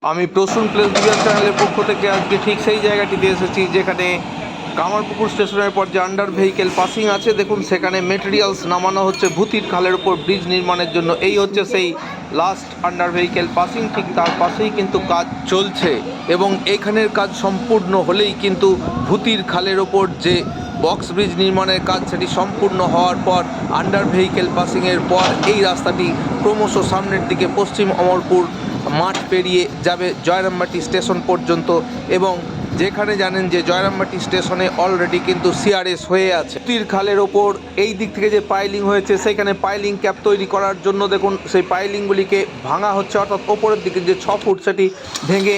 আমি Prasun place division চ্যানেলের পক্ষ থেকে আজকে ঠিক সেই জায়গাটিতে এসেছি যেখানে কামারপুকুর স্টেশনের পর যে আন্ডার ভেহিকেল পাসিং আছে, দেখুন সেখানে মেটেরিয়ালস নামানো হচ্ছে ভূতির খালের উপর ব্রিজ নির্মাণের জন্য। এই হচ্ছে সেই লাস্ট আন্ডার ভেহিকেল পাসিং, ঠিক তার পাশেই কিন্তু কাজ চলছে এবং এইখানের কাজ সম্পূর্ণ হলেই কিন্তু ভূতির খালের ওপর যে বক্স ব্রিজ নির্মাণের কাজ সেটি সম্পূর্ণ হওয়ার পর আন্ডার ভেহিকেল পাসিংয়ের পর এই রাস্তাটি ক্রমশ সামনের দিকে পশ্চিম অমরপুর মাঠ পেরিয়ে যাবে জয়রামবাটি স্টেশন পর্যন্ত। এবং যেখানে জানেন যে জয়রামবাটি স্টেশনে অলরেডি কিন্তু সিআরএস হয়ে আছে। ভূতির খালের ওপর এই দিক থেকে যে পাইলিং হয়েছে সেইখানে পাইলিং ক্যাপ তৈরি করার জন্য দেখুন সেই পাইলিংগুলিকে ভাঙা হচ্ছে, অর্থাৎ ওপরের দিকে যে 6 ফুট সেটি ভেঙে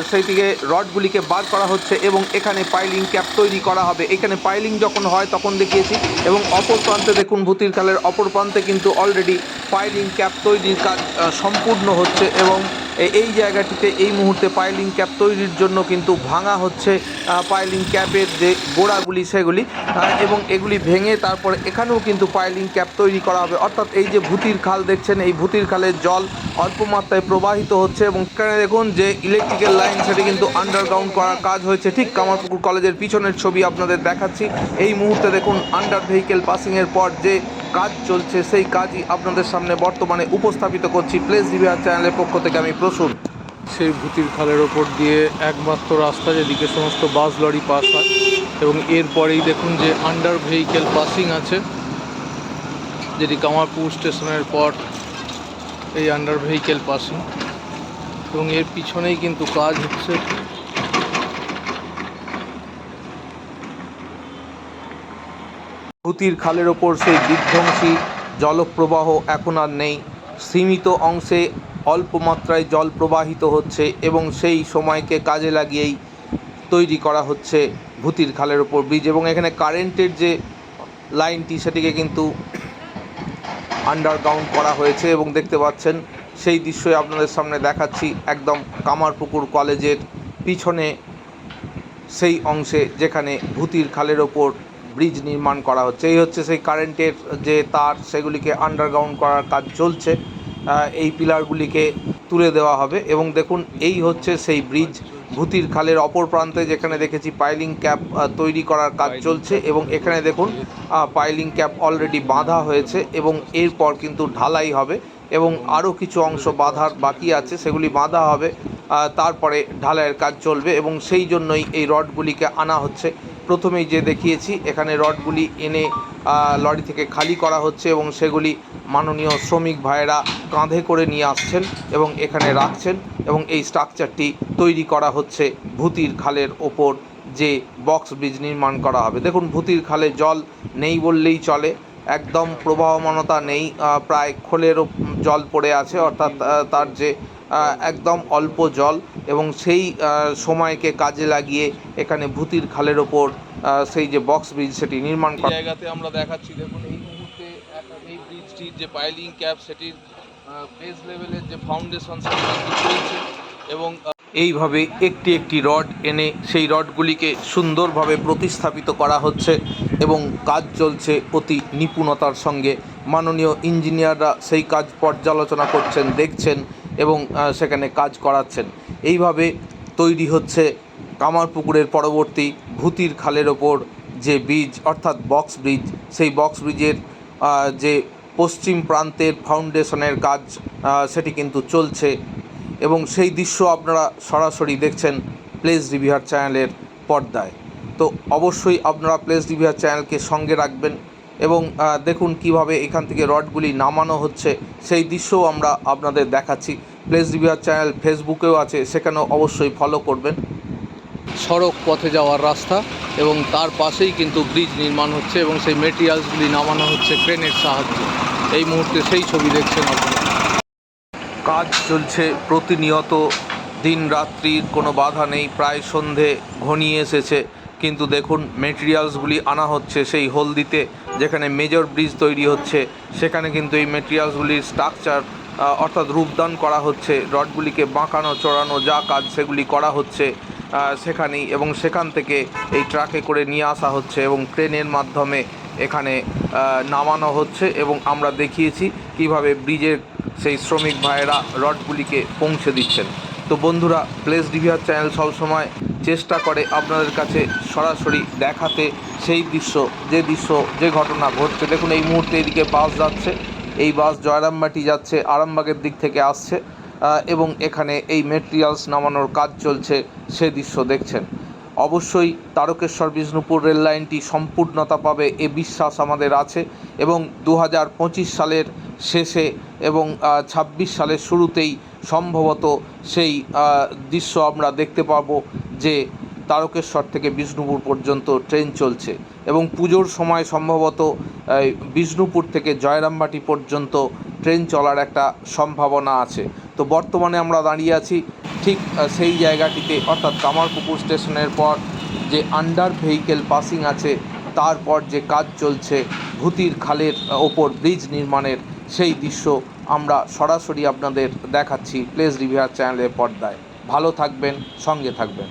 সেই থেকে রডগুলিকে বার করা হচ্ছে এবং এখানে পাইলিং ক্যাপ তৈরি করা হবে। এখানে পাইলিং যখন হয় তখন দেখিয়েছি এবং অপর প্রান্তে দেখুন ভূতির খালের অপর প্রান্তে কিন্তু অলরেডি পাইলিং ক্যাপ তৈরির কাজ সম্পূর্ণ হচ্ছে এবং এই জায়গাটিতে এই মুহূর্তে পাইলিং ক্যাপ তৈরির জন্য কিন্তু ভাঙা হচ্ছে পাইলিং ক্যাপের যে গোড়াগুলি সেগুলি, এবং এগুলি ভেঙে তারপরে এখানেও কিন্তু পাইলিং ক্যাপ তৈরি করা হবে। অর্থাৎ এই যে ভূতির খাল দেখছেন, এই ভূতির খালের জল অল্প মাত্রায় প্রবাহিত হচ্ছে এবং এখানে দেখুন যে ইলেকট্রিক্যাল লাইন সেটি কিন্তু আন্ডারগ্রাউন্ড করার কাজ হয়েছে। ঠিক কামারপুকুর কলেজের পিছনের ছবি আপনাদের দেখাচ্ছি। এই মুহূর্তে দেখুন আন্ডার ভেহিকেল পাসিংয়ের পর যে কাজ চলছে সেই কাজই আপনাদের সামনে বর্তমানে উপস্থাপিত করছি প্লেস ডিভিশন চ্যানেলের পক্ষ থেকে আমি প্রসূন। সেই ভূতির খালের ওপর দিয়ে একমাত্র রাস্তা যেদিকে সমস্ত বাস লরি পাস হয় এবং এরপরেই দেখুন যে আন্ডার ভেহিকেল পাসিং আছে, যেটি কামারপুর স্টেশনের পর এই আন্ডার ভেহিকেল পাসিং এবং এর পিছনেই কিন্তু কাজ হচ্ছে। ভূতির খালের ওপর সেই বিধ্বংসী জলপ্রবাহ এখন আর নেই, সীমিত অংশে অল্প মাত্রায় জল প্রবাহিত হচ্ছে এবং সেই সময়কে কাজে লাগিয়েই তৈরি করা হচ্ছে ভূতির খালের ওপর ব্রিজ। এবং এখানে কারেন্টের যে লাইনটি সেটিকে কিন্তু আন্ডারগ্রাউন্ড করা হয়েছে এবং দেখতে পাচ্ছেন সেই দৃশ্যই আপনাদের সামনে দেখাচ্ছি একদম কামারপুকুর কলেজের পিছনে সেই অংশে যেখানে ভূতির খালের ওপর ব্রিজ নির্মাণ করা হচ্ছে। এই হচ্ছে সেই কারেন্টের যে তার, সেগুলিকে আন্ডারগ্রাউন্ড করার কাজ চলছে। এই পিলারগুলিকে তুলে দেওয়া হবে এবং দেখুন এই হচ্ছে সেই ব্রিজ ভূতির খালের অপর প্রান্তে যেখানে দেখেছি পাইলিং ক্যাপ তৈরি করার কাজ চলছে এবং এখানে দেখুন পাইলিং ক্যাপ অলরেডি বাঁধা হয়েছে এবং এরপর কিন্তু ঢালাই হবে এবং আরও কিছু অংশ বাঁধার বাকি আছে, সেগুলি বাঁধা হবে, তারপরে ঢালাইয়ের কাজ চলবে এবং সেই জন্যই এই রডগুলিকে আনা হচ্ছে। প্রথমেই যে দেখিয়েছি এখানে রডগুলি এনে লরি থেকে খালি করা হচ্ছে এবং সেগুলি মাননীয় শ্রমিক ভাইয়েরা কাঁধে করে নিয়ে আসছেন এবং এখানে রাখছেন এবং এই স্ট্রাকচারটি তৈরি করা হচ্ছে ভূতির খালের ওপর যে বক্স ব্রিজ নির্মাণ করা হবে। দেখুন ভূতির খালে জল নেই বললেই চলে, একদম প্রবাহমানতা নেই, প্রায় খোলেরও জল পড়ে আছে, অর্থাৎ তার যে একদম অল্প জল এবং সেই সময়কে কাজে লাগিয়ে এখানে ভূতির খালের ওপর সেই যে বক্স ব্রিজ সেটি নির্মাণ করা জায়গাতে আমরা দেখাচ্ছি। দেখুন এই মুহূর্তে এই ব্রিজটির যে পাইলিং ক্যাপ সেটির বেস লেভেলের যে ফাউন্ডেশন সেটি চলছে এবং এইভাবে একটি একটি রড এনে সেই রডগুলিকে সুন্দরভাবে প্রতিস্থাপিত করা হচ্ছে এবং কাজ চলছে অতি নিপুণতার সঙ্গে। মাননীয় ইঞ্জিনিয়াররা সেই কাজ পর্যালোচনা করছেন, দেখছেন এবং সেখানে কাজ করাচ্ছেন। এইভাবে তৈরি হচ্ছে কামারপুকুরের পরবর্তী ভূতির খালের ওপর যে ব্রিজ, অর্থাৎ বক্স ব্রিজ। সেই বক্স ব্রিজের যে পশ্চিম প্রান্তের ফাউন্ডেশনের কাজ সেটি কিন্তু চলছে এবং সেই দৃশ্য আপনারা সরাসরি দেখছেন প্লেস ডিভিশন চ্যানেলের পর্দায়। তো অবশ্যই আপনারা প্লেস ডিভিশন চ্যানেলকে সঙ্গে রাখবেন এবং দেখুন কিভাবে এখান থেকে রডগুলি নামানো হচ্ছে সেই দৃশ্যও আমরা আপনাদের দেখাচ্ছি। প্লেস ডিভিশন চ্যানেল ফেসবুকেও আছে, সেখানেও অবশ্যই ফলো করবেন। সড়ক পথে যাওয়ার রাস্তা এবং তার পাশেই কিন্তু ব্রিজ নির্মাণ হচ্ছে এবং সেই মেটেরিয়ালসগুলি নামানো হচ্ছে ক্রেনের সাহায্যে। এই মুহূর্তে সেই ছবি দেখছেন আপনারা। কাজ চলছে প্রতিনিয়ত, দিন রাত্রির কোনো বাধা নেই, প্রায় সন্ধে ঘনিয়ে এসেছে কিন্তু দেখুন মেটেরিয়ালসগুলি আনা হচ্ছে সেই হলদিতে যেখানে মেজর ব্রিজ তৈরি হচ্ছে, সেখানে কিন্তু এই মেটেরিয়ালসগুলির স্ট্রাকচার অর্থাৎ রূপদান করা হচ্ছে, রডগুলিকে বাঁকানো চড়ানো যা কাজ সেগুলি করা হচ্ছে সেখানেই এবং সেখান থেকে এই ট্রাকে করে নিয়ে আসা হচ্ছে এবং ট্রেনের মাধ্যমে এখানে নামানো হচ্ছে এবং আমরা দেখিয়েছি কিভাবে ব্রিজের সেই শ্রমিক ভাইয়েরা রডগুলিকে পৌঁছে দিচ্ছেন। তো তো বন্ধুরা, প্লেস রিভিউয়ার চ্যানেল সবসময় চেষ্টা করে আপনাদের কাছে সরাসরি দেখাতে সেই দৃশ্য, যে ঘটনা ঘটছে। দেখুন এই মুহূর্তে এদিকে বাস যাচ্ছে, এই বাস জয়রামবাটি যাচ্ছে, আরামবাগের দিক থেকে আসছে এবং এখানে এই মেটেরিয়ালস নামানোর কাজ চলছে, সে দৃশ্য দেখছেন। অবশ্যই তারকেশ্বর বিষ্ণুপুর রেল লাইনটি সম্পূর্ণতা পাবে এ বিশ্বাস আমাদের আছে এবং 2025 সালের শেষে এবং 26 সালের শুরুতেই সম্ভবত সেই দৃশ্য আমরা দেখতে পাবো যে তারকেশ্বর থেকে বিষ্ণুপুর পর্যন্ত ট্রেন চলছে এবং পুজোর সময় সম্ভবত বিষ্ণুপুর থেকে জয়রামবাটি পর্যন্ত ট্রেন চলার একটা সম্ভাবনা আছে। তো বর্তমানে আমরা দাঁড়িয়ে আছি ঠিক সেই জায়গাটিতে, অর্থাৎ কামারপুকুর স্টেশনের পর যে আন্ডার ভেহিকেল পাসিং আছে, তারপর যে কাজ চলছে ভূতির খালের ওপর ব্রিজ নির্মাণের, সেই দৃশ্য আমরা সরাসরি আপনাদের দেখাচ্ছি প্লেস রিভিউয়ার চ্যানেলের পর্দায়। ভালো থাকবেন, সঙ্গে থাকবেন।